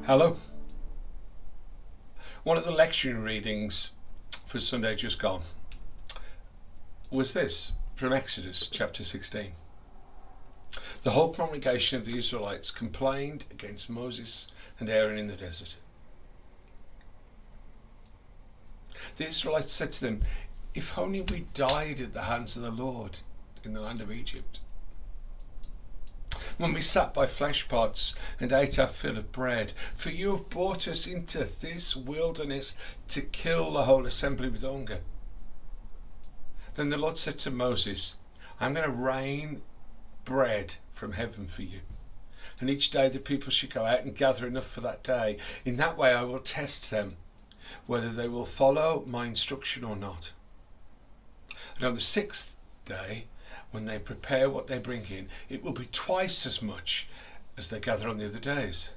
Hello. One of the lectionary readings for Sunday just gone was this from Exodus chapter 16. The whole congregation of the Israelites complained against Moses and Aaron in the desert. The Israelites said to them, "If only we died at the hands of the Lord in the land of Egypt, when we sat by flesh pots and ate our fill of bread, for you have brought us into this wilderness to kill the whole assembly with hunger." Then the Lord said to Moses, "I'm going to rain bread from heaven for you, and each day the people should go out and gather enough for that day. In that way I will test them, whether they will follow my instruction or not. And on the sixth day, when they prepare what they bring in, it will be twice as much as they gather on the other days."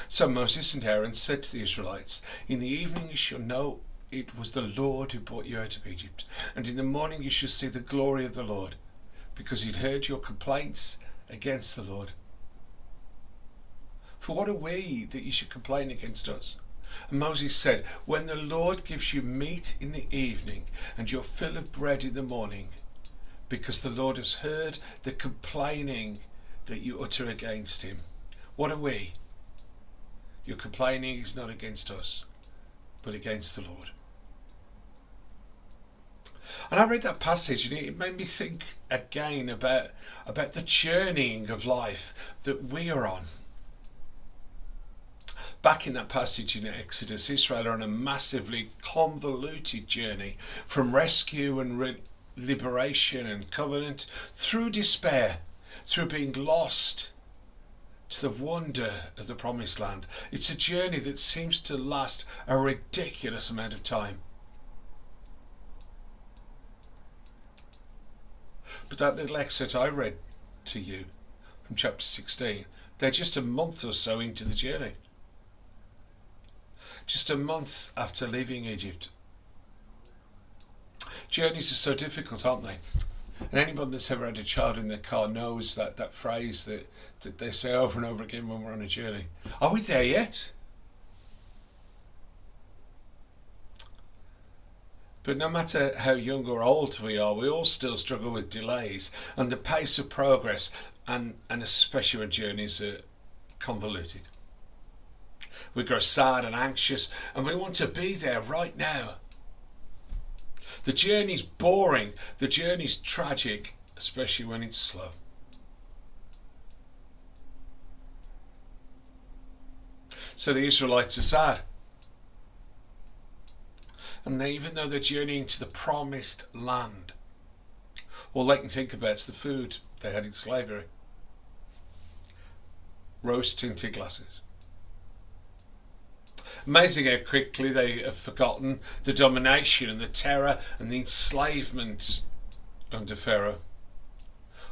So Moses and Aaron said to the Israelites, "In the evening you shall know it was the Lord who brought you out of Egypt, and in the morning you shall see the glory of the Lord, because he'd heard your complaints against the Lord. For what are we that you should complain against us?" And Moses said, "When the Lord gives you meat in the evening and your fill of bread in the morning, because the Lord has heard the complaining that you utter against him. What are we? Your complaining is not against us, but against the Lord." And I read that passage and it made me think again about the journeying of life that we are on. Back in that passage in Exodus, Israel are on a massively convoluted journey from rescue and liberation and covenant, through despair, through being lost, to the wonder of the promised land. It's a journey that seems to last a ridiculous amount of time. But that little excerpt I read to you from chapter 16, they're just a month or so into the journey. Just a month after leaving Egypt. Journeys are so difficult, aren't they? And anyone that's ever had a child in their car knows that phrase that they say over and over again when we're on a journey. Are we there yet? But no matter how young or old we are, we all still struggle with delays and the pace of progress, and especially when journeys are convoluted. We grow sad and anxious and we want to be there right now. The journey's boring, the journey's tragic, especially when it's slow. So the Israelites are sad. And even though they're journeying to the promised land, all they can think about is the food they had in slavery. Rose-tinted glasses. Amazing how quickly they have forgotten the domination and the terror and the enslavement under Pharaoh.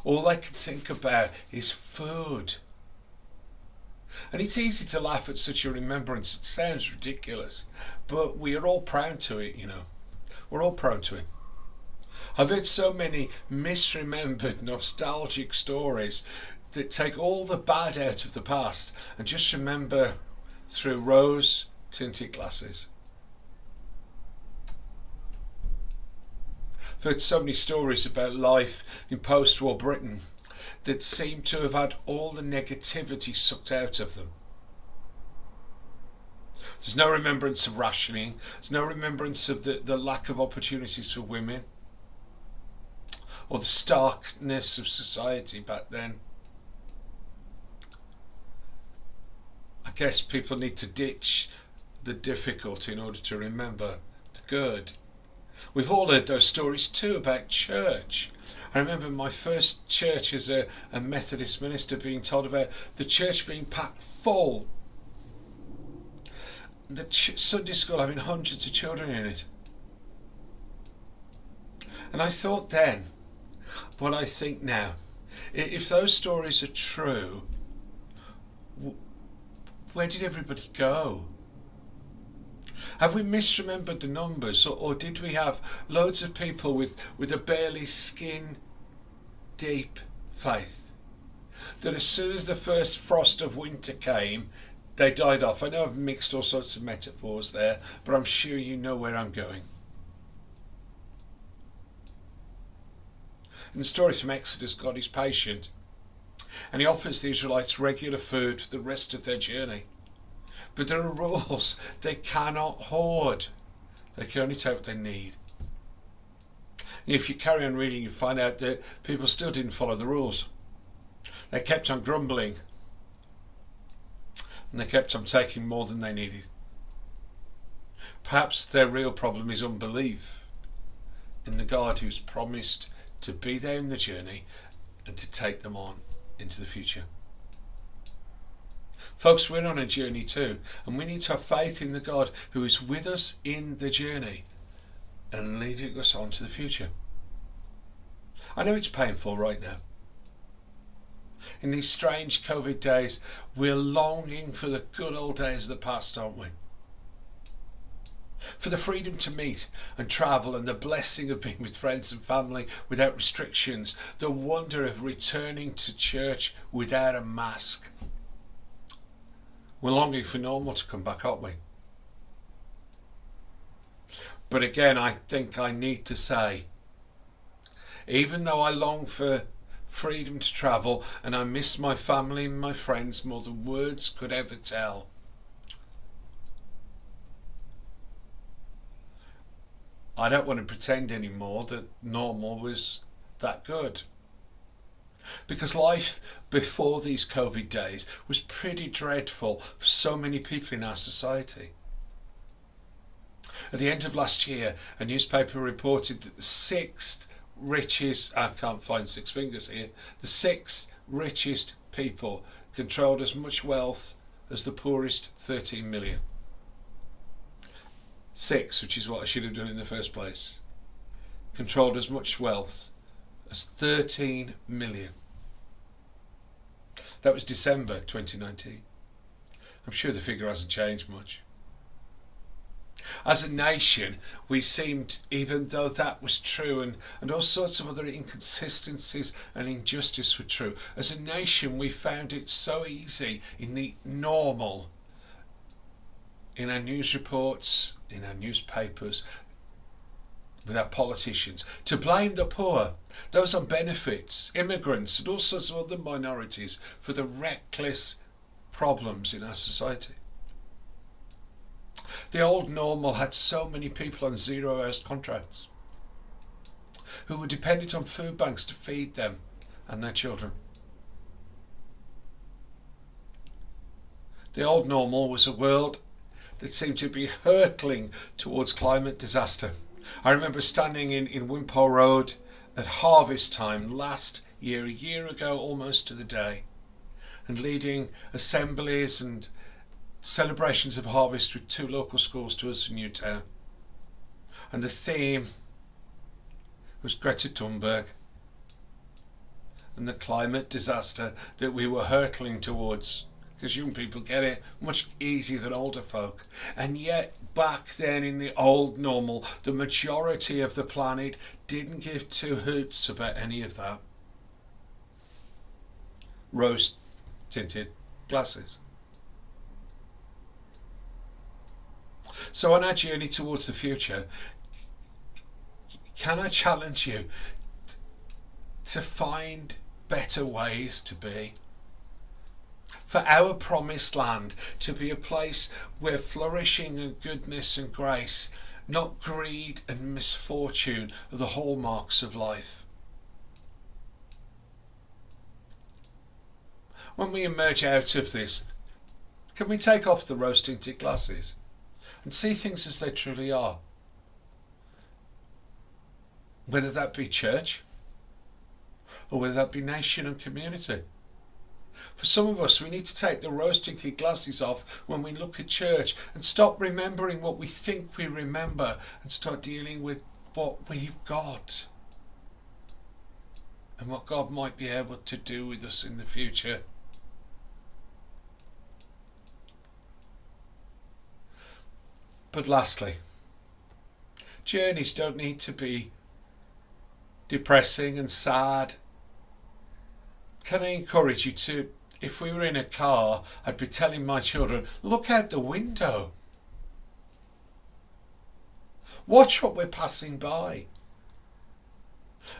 All they can think about is food. And it's easy to laugh at such a remembrance. It sounds ridiculous, but we are all prone to it, you know. We're all prone to it. I've heard so many misremembered, nostalgic stories that take all the bad out of the past and just remember through rose-tinted glasses. I've heard so many stories about life in post-war Britain that seem to have had all the negativity sucked out of them. There's no remembrance of rationing. There's no remembrance of the lack of opportunities for women, or the starkness of society back then. I guess people need to ditch the difficult in order to remember the good. We've all heard those stories too about church. I remember my first church as a Methodist minister being told about the church being packed full. The Sunday school having hundreds of children in it. And I thought then, what I think now, if those stories are true, where did everybody go? Have we misremembered the numbers, or did we have loads of people with a barely skin deep faith that as soon as the first frost of winter came, they died off. I know I've mixed all sorts of metaphors there, but I'm sure you know where I'm going. In the story from Exodus, God is patient, and he offers the Israelites regular food for the rest of their journey. But there are rules. They cannot hoard. They can only take what they need. And if you carry on reading, you find out that people still didn't follow the rules. They kept on grumbling, and they kept on taking more than they needed. Perhaps their real problem is unbelief in the God who's promised to be there in the journey and to take them on into the future. Folks, we're on a journey too, and we need to have faith in the God who is with us in the journey and leading us on to the future. I know it's painful right now. In these strange COVID days, we're longing for the good old days of the past, aren't we? For the freedom to meet and travel and the blessing of being with friends and family without restrictions, the wonder of returning to church without a mask. We're longing for normal to come back, aren't we? But again, I think I need to say, even though I long for freedom to travel and I miss my family and my friends more than words could ever tell, I don't want to pretend anymore that normal was that good. Because life before these COVID days was pretty dreadful for so many people in our society. At the end of last year, a newspaper reported that the sixth richest, I can't find six fingers here, the sixth richest people controlled as much wealth as the poorest 13 million. Six, which is what I should have done in the first place, controlled as much wealth as 13 million. That was December 2019. I'm sure the figure hasn't changed much. As a nation, we seemed, even though that was true and all sorts of other inconsistencies and injustice were true, as a nation we found it so easy in the normal, in our news reports, in our newspapers, with our politicians, to blame the poor, those on benefits, immigrants and all sorts of other minorities for the reckless problems in our society. The old normal had so many people on 0 hours contracts who were dependent on food banks to feed them and their children. The old normal was a world that seemed to be hurtling towards climate disaster. I remember standing in Wimpole Road at harvest time last year, a year ago almost to the day, and leading assemblies and celebrations of harvest with two local schools to us in Newtown. And the theme was Greta Thunberg and the climate disaster that we were hurtling towards. Because young people get it much easier than older folk. And yet back then in the old normal, the majority of the planet didn't give two hoots about any of that. Rose tinted glasses. So on our journey towards the future, can I challenge you to find better ways to be? For our promised land to be a place where flourishing and goodness and grace, not greed and misfortune, are the hallmarks of life. When we emerge out of this, can we take off the rose-tinted glasses and see things as they truly are? Whether that be church or whether that be nation and community. For some of us, we need to take the rose-tinted glasses off when we look at church and stop remembering what we think we remember and start dealing with what we've got and what God might be able to do with us in the future. But lastly, journeys don't need to be depressing and sad. Can I encourage you to If we were in a car, I'd be telling my children, look out the window. Watch what we're passing by.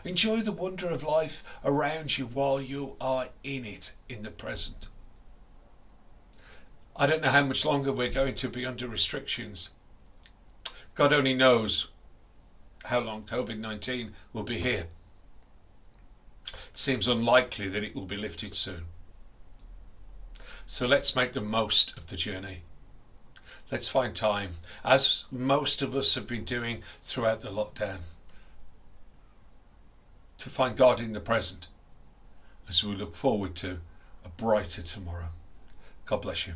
Enjoy the wonder of life around you while you are in it, in the present. I don't know how much longer we're going to be under restrictions. God only knows how long COVID-19 will be here. It seems unlikely that it will be lifted soon. So let's make the most of the journey. Let's find time, as most of us have been doing throughout the lockdown, to find God in the present as we look forward to a brighter tomorrow. God bless you.